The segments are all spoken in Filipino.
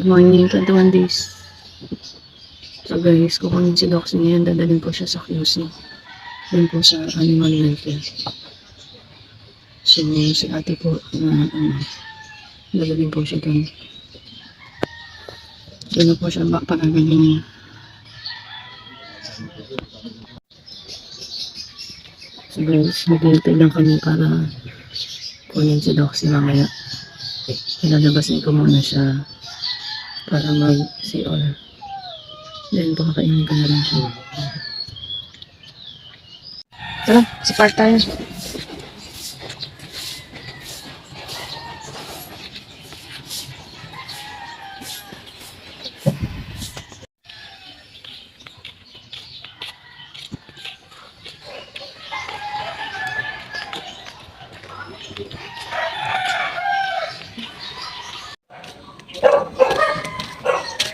Morning, 21 days. So guys, kukunin si Doxy ngayon, dadalhin po siya sa QC. Doon po sa animal welfare. So, si ate po, dadalhin po siya doon. Doon na po siya pagagaling niya. So guys, maghihintay lang kami para kunin si Doxy mamaya. Pinalabasin ko muna siya para mag-CR. Then, pakakainin ko na rin siya. Tara, sa park tayo.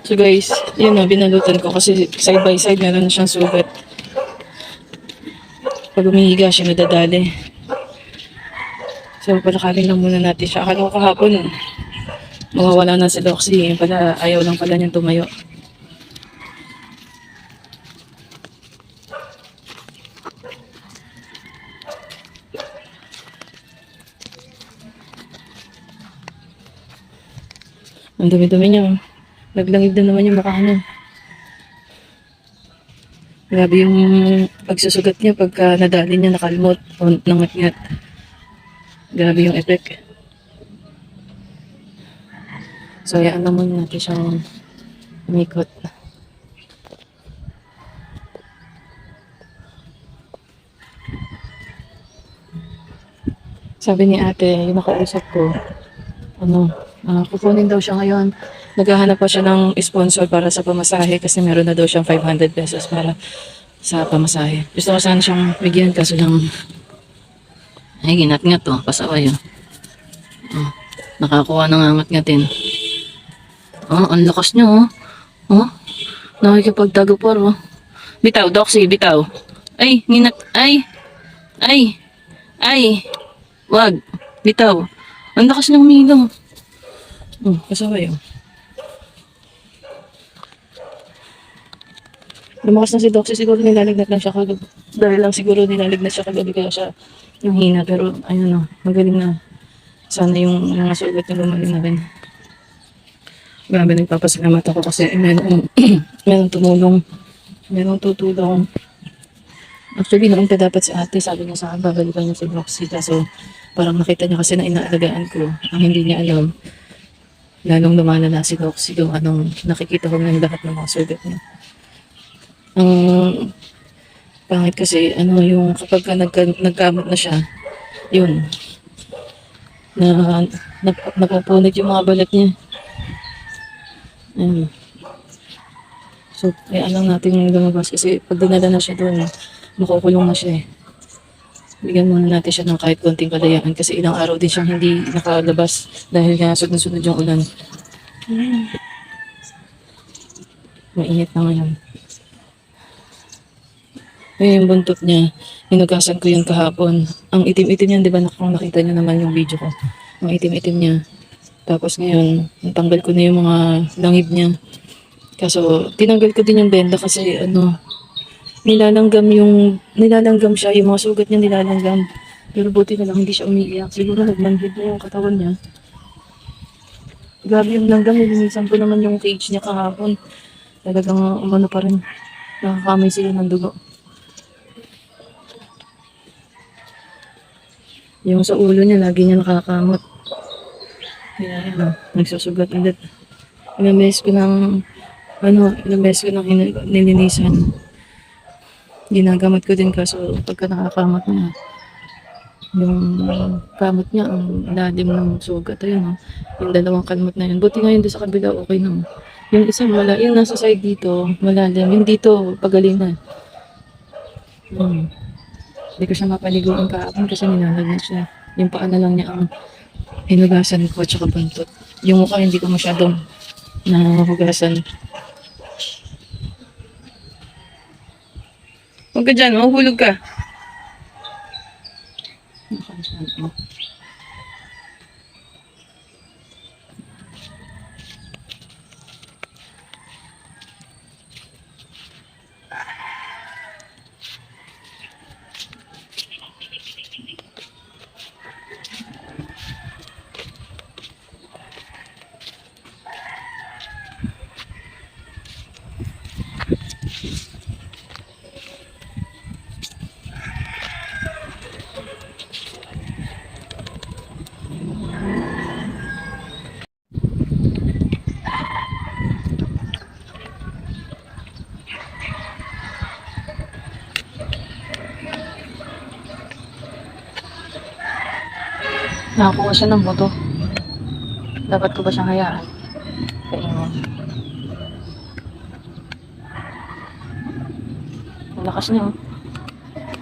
So guys, yun na, binalutan ko kasi side by side meron na siyang sugat. Pag umihiga siya, nadadali. So, palakarin lang muna natin siya. Akala ko kahapon, mawawala na si Doxy. Pala, ayaw lang pala niyang tumayo. Ang dumi-dumi niya. Naglangib na naman yung mukha niya. Grabe yung pagsusugat niya pagka nadali niya nakalmot o nangat-ngat. Grabe yung effect. So, hayaan naman natin siyang umikot. Sabi ni ate, yung nakausap ko, kukunin daw siya ngayon. Naghahanap pa siya ng sponsor para sa pamasahe kasi meron na daw siyang 500 pesos para sa pamasahe. Gusto ko sana siyang bigyan kaso lang, ay ginat-ngat to, pasaway oh. Nakakuha ng angat-ngatin. Ang lakas niya oh. Nakikipagtagupar oh. Bitaw, Doxy, bitaw. Ay, ninat, ay, wag, bitaw. Ang lakas niya humigaw. Pasaway oh. Lumakas na si Doxy, siguro nilalagnat lang siya kagabi. Dahil lang siguro nilalagnat siya kagabi kaya siya yung hina. Pero ayun o, magaling na. Sana yung mga sugat niya gumaling na rin. Grabe, nagpapasalamat ako kasi meron tumulong. Meron tutulong. Actually, noong pa dapat si ate, sabi niya sa akin, babalikan niya si Doxy. So, parang nakita niya kasi na inaalagaan ko. Ang hindi niya alam, lalong lumalala si Doxy kung anong nakikita ko ng lahat ng mga sugat niya. Ang pangit kasi, yung kapag nagkamot na siya, yun, napupunit yung mga balat niya. So, kaya lang natin lumabas kasi pag dinala na siya doon, makukulong na siya eh. Bigyan muna natin siya ng kahit konting kalayaan kasi ilang araw din siyang hindi nakalabas dahil nga sunod-sunod yung ulan. Mainit na ngayon. Yung buntot niya, hinugasan ko yun kahapon. Ang itim-itim niya, di ba kung nakita niyo naman yung video ko. Ang itim-itim niya. Tapos ngayon, natanggal ko na yung mga langib niya. Kaso, tinanggal ko din yung benda kasi nilalanggam siya, yung mga sugat niya nilalanggam. Pero buti na lang, hindi siya umiiyak. Siguro nagmanhid na yung katawan niya. Grabe yung langgam, nilinisan ko naman yung cage niya kahapon. Talagang umano pa rin. Nakakamay sila ng dugo. Yung sa ulo niya, lagi niya nakakamot. Kaya nagsusugat ulit. Ilang beses ko nilinisan. Ginagamot ko din kaso pagka nakakamot niya. Yung kamot niya, ang lalim ng sugat. Ayun yung dalawang kalmot na yun. Buti ngayon doon sa kabila, okay na. Yung isa yung nasa side dito, malalim. Yung dito, pagaling na. Hindi ko siya mapaliguan kahapon kasi nilalagyan siya. Yung paa na lang niya ang hinugasan ko at saka buntot. Yung mukha hindi ko masyadong nahugasan. Huwag ka dyan, mahuhulog ka. Nakakuha siya ng buto. Dapat ko ba siyang hayaan? Kainin. Ang lakas niya, oh.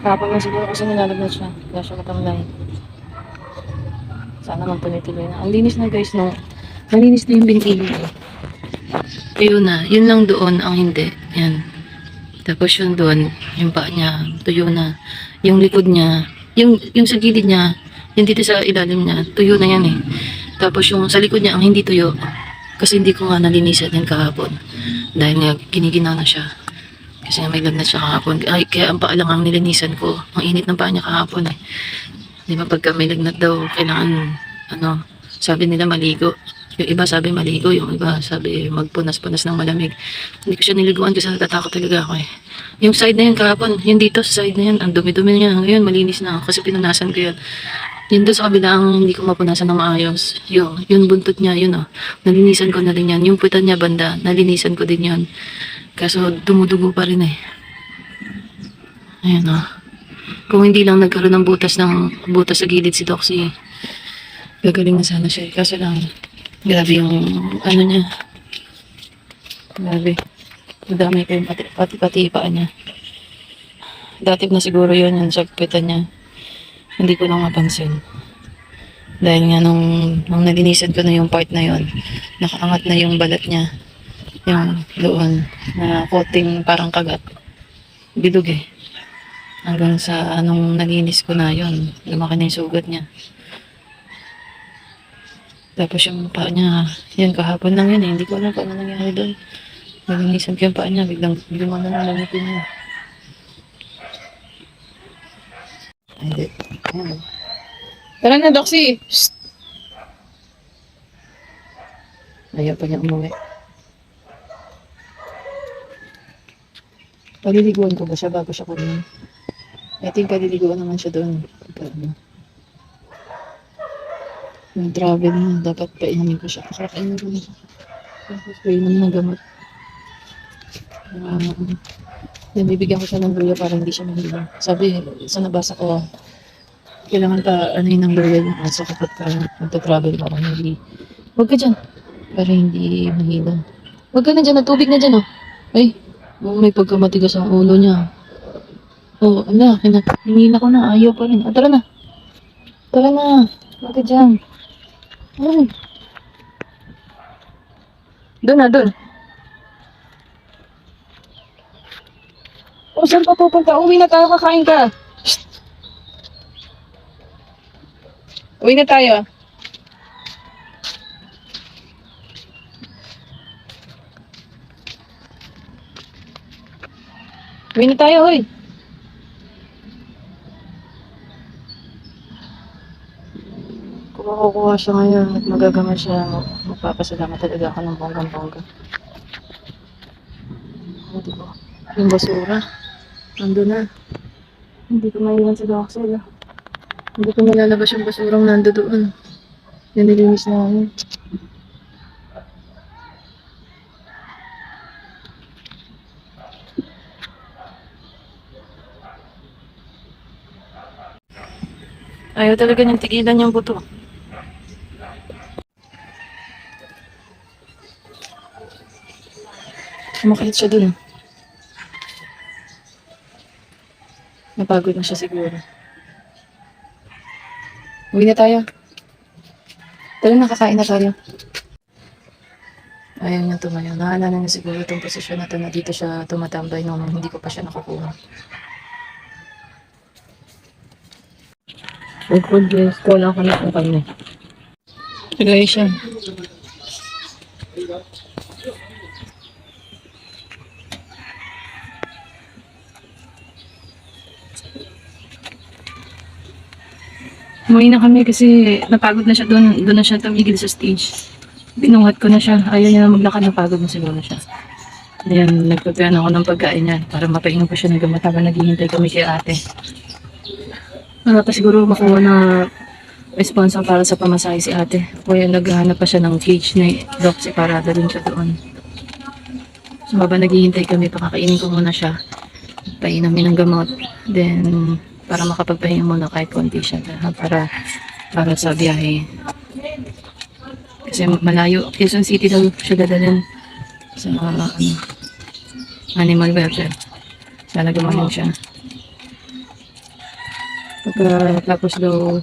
Kapag na siguro kasi nilalagnat siya. Kaya siya matamlay. Sana magtuloy-tuloy na. Ang linis na guys, no? Malinis na yung binti. Ayun na. Yun lang doon ang hindi. Yan. Tapos yung doon, yung paa niya, tuyo na. Yung likod niya, yung sa gilid niya, yung dito sa ilalim niya, tuyo na yan eh. Tapos yung sa likod niya, ang hindi tuyo. Kasi hindi ko nga nalinisan yan kahapon. Dahil nga, giniginaw na siya. Kasi may lagnat siya kahapon. Ay, kaya ang paa lang ang nilinisan ko. Ang init ng paa niya kahapon eh. Di ba pagka may lagnat daw, kailangan, sabi nila maligo. Yung iba sabi maligo, yung iba sabi magpunas-punas ng malamig. Hindi ko siya niliguan kasi natatakot talaga ako eh. Yung side na yan kahapon, yung dito sa side na yan, ang dumi-dumi niya. Ngayon, malinis na ako kasi pinunasan ko yan. Yun doon sa kabila ang hindi ko mapunasan ng maayos. Yung buntot niya, yun oh. Nalinisan ko na rin yan. Yung putan niya banda, nalinisan ko din yun. Kaso dumudugo pa rin eh. Ayan oh. Kung hindi lang nagkaroon ng butas sa gilid si Doxy, gagaling na sana siya. Kaso lang, grabe yung ano niya. Grabe. Madami ko yung pati paa niya. Dati na siguro yun yung sagpitan niya. Hindi ko lang mapansin. Dahil nga nung nalinisan ko na yung part na yun, nakaangat na yung balat niya. Yung doon na coating parang kagat. Bilog eh. Hanggang sa anong nalinis ko na yun, lumaki na yung sugat niya. Tapos yung paa niya, yun kahapon lang yun eh. Hindi ko alam kung ano nangyari doon. Nalinisan ko yung paa niya, biglang na nalamitin niya. Ay, hindi. Ayan. Tara na, Doxy! Shhh! Ayaw pa niya umuwi. Paliliguan ko ba siya bago siya kunin? I think paliliguan naman siya doon. Yung travel na, dapat painumin ko siya. Kakainin ko na siya. Tapos painumin ng gamot. Then bibigyan ko siya ng luya para hindi siya mahilo. Sabi, sa nabasa ko, kailangan pa ano yun ng luya yung aso kapag magta-travel para hindi. Huwag ka dyan. Para hindi mahilo. Huwag ka na dyan, natubig na dyan oh. Ay, may pagkamatigas ang ulo niya. Oh, ala, hinila ko na, ayaw pa rin. Ah, tara na. Tara na. Huwag ka dyan. Ay. Doon na, doon. O, saan pa pupunta? Uwi na tayo, kakain ka. Shhh. Uwi na tayo. Uwi na tayo, hoy. Kung makukuha siya ngayon at magagama siya, magpapasalamat talaga ako ng bonggang-bongga. Hindi ko. Yung basura. Nandun na. Hindi ko maiwan sa Doxy. Hindi ko malalabas yung basurang nando doon. Yan nilinis namin. Ayaw talaga niyang tigilan yung buto. Kumakit siya dun. Napagod na siya siguro. Uwi na tayo. Tara na, kakain na tayo. Ayaw niya tumayo. Naalala niya siguro itong posisyon na ito na dito siya tumatambay nung hindi ko pa siya nakukuha. Good guys, wala ko na kung kanya. Tagay siya. Umuwi na kami kasi napagod na siya doon. Doon na siya tumigil sa stage. Binuhat ko na siya. Ayaw niya na maglakad. Napagod na siguro siya. Then, nagpapyan ako ng pagkain niya para mapainom ko siya ng gamot habang naghihintay kami kay ate. Para pa siguro makuha na responsa para sa pamasahe si ate. Kaya naghahanap pa siya ng cage na Doxy para dalhin siya doon. So, habang naghihintay kami, pakakainin ko muna siya. Painumin ng gamot. Then, para makapagpahinga muna kahit konti siya. Para para sa biyahe. Kasi malayo. Quezon City daw siya dadalhin sa animal welfare. Sana gumaling siya. Pagkatapos daw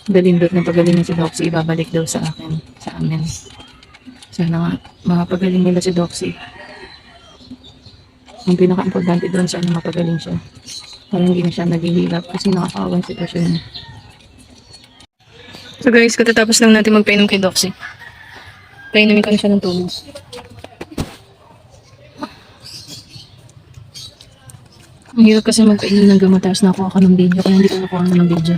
dalindot ng pagaling si Doxy, ibabalik daw sa akin, sa amin. Sana nga, makapagaling nila si Doxy. Ang pinaka-importante doon, sana mapagaling siya. Para hindi na siya naghihirap kasi nakakawang sitwasyon niya. So guys, katatapos lang natin magpainom kay Doxy. Painumin ko na siya ng tubig. Ang hirap kasi magpainom ng gamot tapos nakuha ka ng video kaya hindi ko nakuha ng video.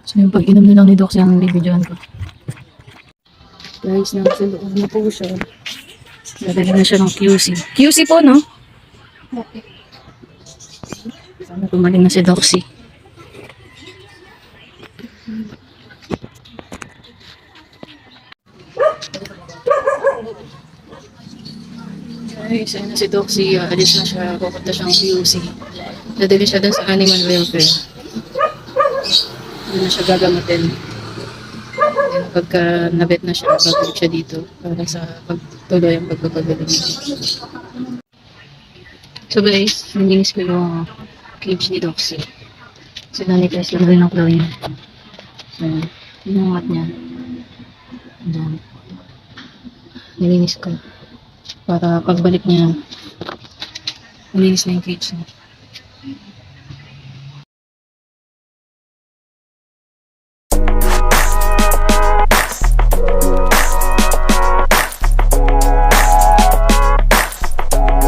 So yung pag-inom na lang ni Doxy ang videoan ko. Guys, nasa loob na po siya. Dadali na siya ng QC. QC po, no? Okay. Sana tumaling na si Doxy. Guys, ayun na si Doxy. Alis na siya. Pupunta siyang QC. Dadali siya dun sa animal welfare. Doon na siya gagamatin. And pagka nabet na siya, babalik siya dito para sa pagtuloy ang pagpapagaling niya. So guys, nilinis ko yung cage ni Doxy. Sinanitize lang rin ang chlorine. So, yun ang mat niya. Ayan. Nilinis ko. Para pagbalik niya, nilinis na yung cage niya.